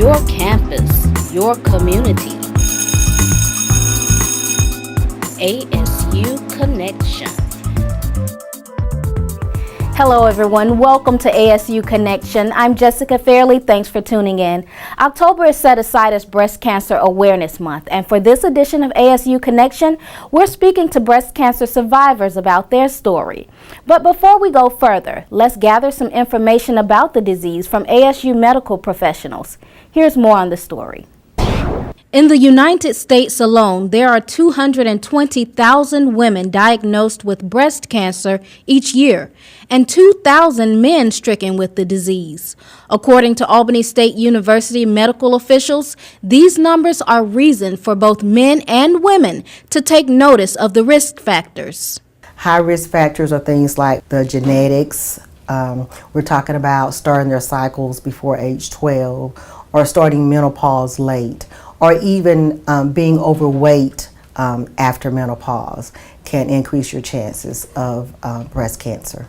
your campus, your community. ASU Connection. Hello everyone, welcome to ASU Connection. I'm Jessica Fairley, thanks for tuning in. October is set aside as Breast Cancer Awareness Month, and for this edition of ASU Connection, we're speaking to breast cancer survivors about their story. But before we go further, let's gather some information about the disease from ASU medical professionals. Here's more on the story. In the United States alone, there are 220,000 women diagnosed with breast cancer each year, and 2,000 men stricken with the disease. According to Albany State University medical officials, these numbers are reason for both men and women to take notice of the risk factors. High risk factors are things like the genetics. We're talking about starting their cycles before age 12 or starting menopause late, or even being overweight after menopause can increase your chances of breast cancer.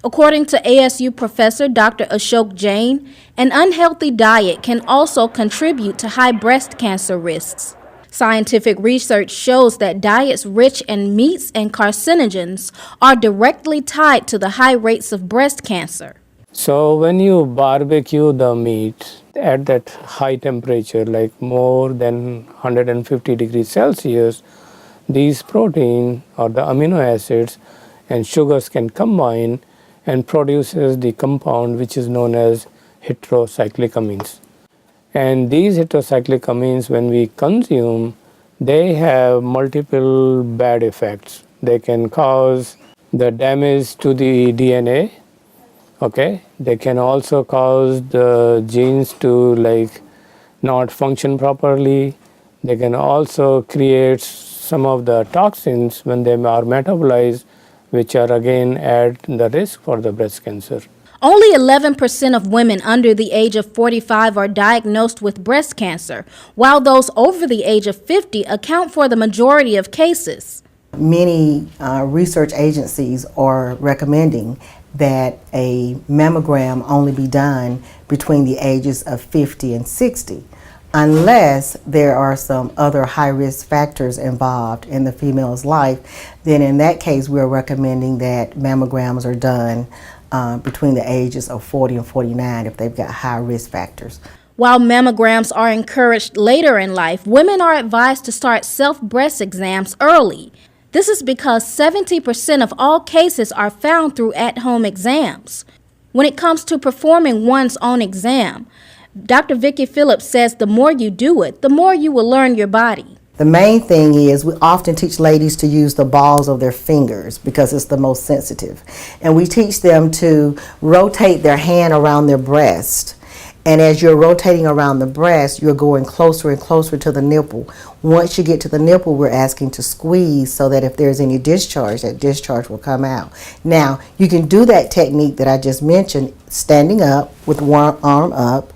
According to ASU professor Dr. Ashok Jain, an unhealthy diet can also contribute to high breast cancer risks. Scientific research shows that diets rich in meats and carcinogens are directly tied to the high rates of breast cancer. So when you barbecue the meat at that high temperature, like more than 150 degrees Celsius, these protein or the amino acids and sugars can combine and produces the compound which is known as heterocyclic-amines. And these heterocyclic-amines, when we consume, they have multiple bad effects. They can cause the damage to the DNA. Okay, they can also cause the genes to not function properly. They can also create some of the toxins when they are metabolized, which are again at the risk for the breast cancer. Only 11% of women under the age of 45 are diagnosed with breast cancer, while those over the age of 50 account for the majority of cases. Many research agencies are recommending that a mammogram only be done between the ages of 50 and 60, unless there are some other high-risk factors involved in the female's life. Then in that case, we're recommending that mammograms are done between the ages of 40 and 49 if they've got high risk factors. While mammograms are encouraged later in life, women are advised to start self-breast exams early. This is because 70% of all cases are found through at-home exams. When it comes to performing one's own exam, Dr. Vicki Phillips says the more you do it, the more you will learn your body. The main thing is we often teach ladies to use the balls of their fingers because it's the most sensitive. And we teach them to rotate their hand around their breast. And as you're rotating around the breast, you're going closer and closer to the nipple. Once you get to the nipple, we're asking to squeeze so that if there's any discharge, that discharge will come out. Now, you can do that technique that I just mentioned, standing up with one arm up,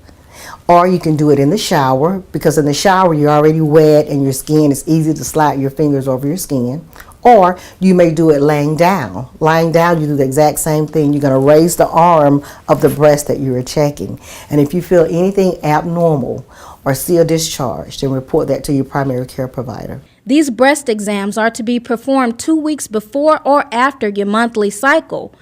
or you can do it in the shower, because in the shower you're already wet and your skin is easy to slide your fingers over your skin. Or you may do it laying down. Lying down, you do the exact same thing. You're going to raise the arm of the breast that you are checking. And if you feel anything abnormal or see a discharge, then report that to your primary care provider. These breast exams are to be performed 2 weeks before or after your monthly cycle.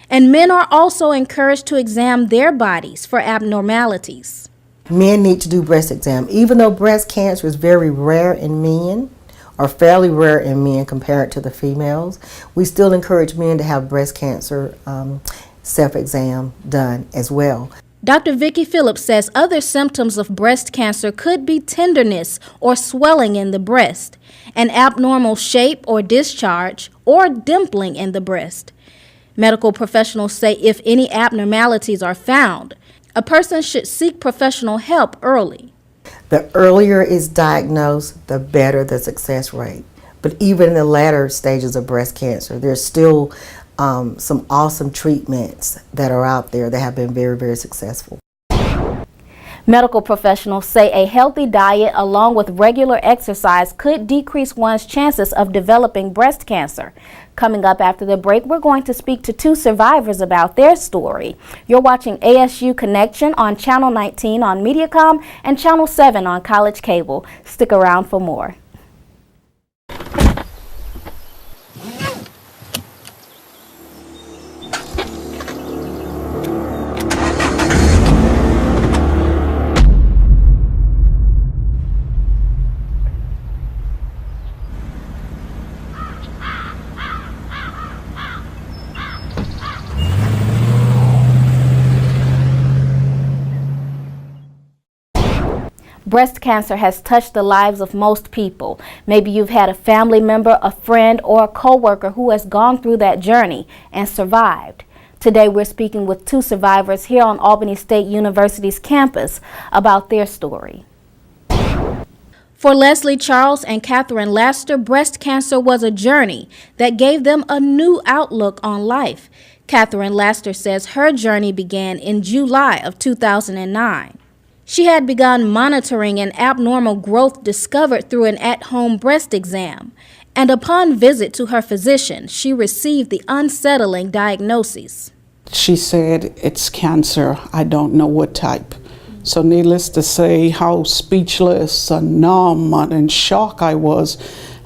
And men are also encouraged to examine their bodies for abnormalities. Men need to do breast exam. Even though breast cancer is very rare in men, or fairly rare in men compared to the females, we still encourage men to have breast cancer self-exam done as well. Dr. Vicki Phillips says other symptoms of breast cancer could be tenderness or swelling in the breast, an abnormal shape or discharge, or dimpling in the breast. Medical professionals say if any abnormalities are found, a person should seek professional help early. The earlier it's diagnosed, the better the success rate. But even in the latter stages of breast cancer, there's still some awesome treatments that are out there that have been very, very successful. Medical professionals say a healthy diet along with regular exercise could decrease one's chances of developing breast cancer. Coming up after the break, we're going to speak to two survivors about their story. You're watching ASU Connection on Channel 19 on Mediacom and Channel 7 on College Cable. Stick around for more. Breast cancer has touched the lives of most people. Maybe you've had a family member, a friend, or a coworker who has gone through that journey and survived. Today we're speaking with two survivors here on Albany State University's campus about their story. For Leslie, Charles, and Katherine Laster, breast cancer was a journey that gave them a new outlook on life. Katherine Laster says her journey began in July of 2009. She had begun monitoring an abnormal growth discovered through an at-home breast exam, and upon visit to her physician, she received the unsettling diagnosis. She said, "It's cancer. I don't know what type." So needless to say, how speechless and numb and in shock I was,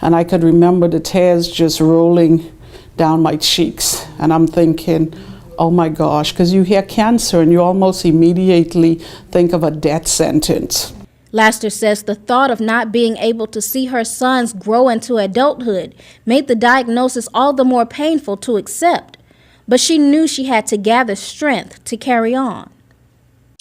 and I could remember the tears just rolling down my cheeks, and I'm thinking, oh my gosh, because you hear cancer and you almost immediately think of a death sentence. Laster says the thought of not being able to see her sons grow into adulthood made the diagnosis all the more painful to accept, but she knew she had to gather strength to carry on.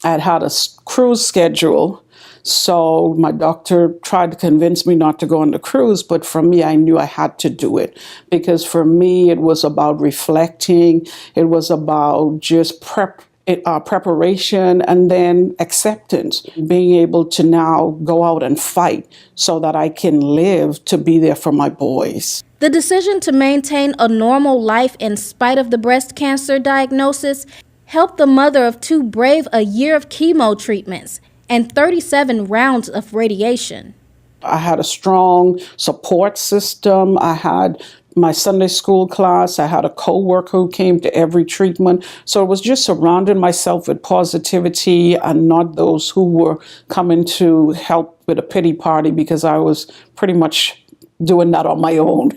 I had a cruise schedule, so my doctor tried to convince me not to go on the cruise, but for me, I knew I had to do it because for me, it was about reflecting. It was about just preparation and then acceptance, being able to now go out and fight so that I can live to be there for my boys. The decision to maintain a normal life in spite of the breast cancer diagnosis helped the mother of two brave a year of chemo treatments and 37 rounds of radiation. I had a strong support system. I had my Sunday school class. I had a coworker who came to every treatment. So it was just surrounding myself with positivity and not those who were coming to help with a pity party because I was pretty much doing that on my own.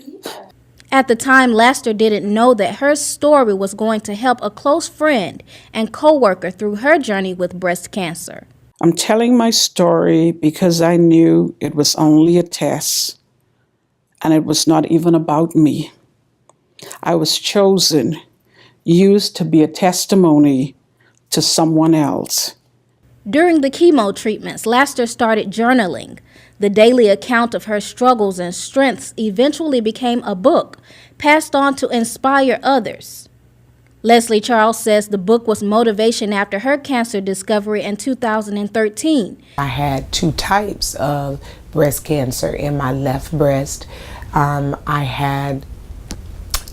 At the time, Laster didn't know that her story was going to help a close friend and coworker through her journey with breast cancer. I'm telling my story because I knew it was only a test and it was not even about me. I was chosen, used to be a testimony to someone else. During the chemo treatments, Laster started journaling. The daily account of her struggles and strengths eventually became a book, passed on to inspire others. Leslie Charles says the book was motivation after her cancer discovery in 2013. I had two types of breast cancer in my left breast. I had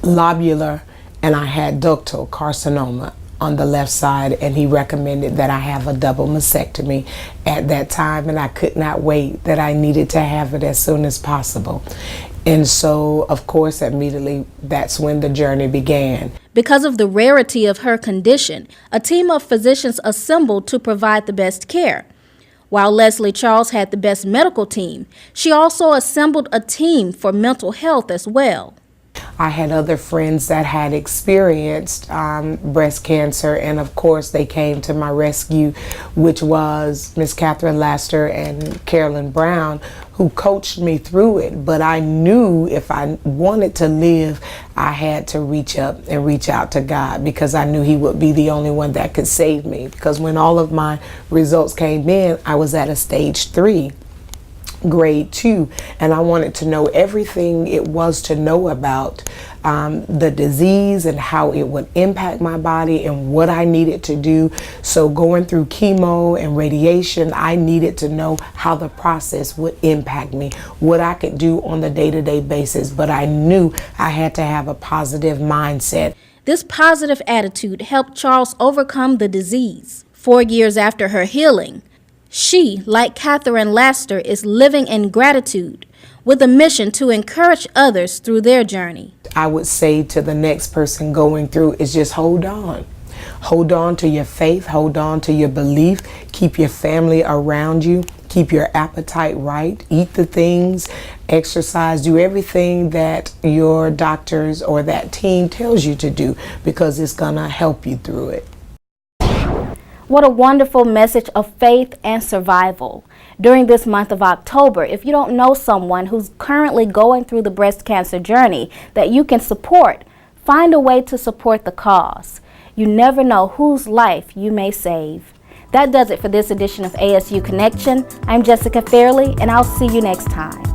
lobular and I had ductal carcinoma on the left side, and he recommended that I have a double mastectomy at that time, and I could not wait, that I needed to have it as soon as possible. And so, of course, immediately that's when the journey began. Because of the rarity of her condition, a team of physicians assembled to provide the best care. While Leslie Charles had the best medical team, she also assembled a team for mental health as well. I had other friends that had experienced breast cancer, and of course they came to my rescue, which was Miss Katherine Laster and Carolyn Brown, who coached me through it. But I knew if I wanted to live, I had to reach up and reach out to God, because I knew He would be the only one that could save me. Because when all of my results came in, I was at a stage 3. Grade 2, and I wanted to know everything it was to know about the disease and how it would impact my body and what I needed to do. So going through chemo and radiation, I needed to know how the process would impact me, what I could do on the day-to-day basis, but I knew I had to have a positive mindset. This positive attitude helped Charles overcome the disease. 4 years after her healing, she, like Katherine Laster, is living in gratitude. with a mission to encourage others through their journey. I would say to the next person going through is just hold on. Hold on to your faith, hold on to your belief, keep your family around you, keep your appetite right, eat the things, exercise, do everything that your doctors or that team tells you to do, because it's gonna help you through it. What a wonderful message of faith and survival. During this month of October, if you don't know someone who's currently going through the breast cancer journey that you can support, find a way to support the cause. You never know whose life you may save. That does it for this edition of ASU Connection. I'm Jessica Fairley, and I'll see you next time.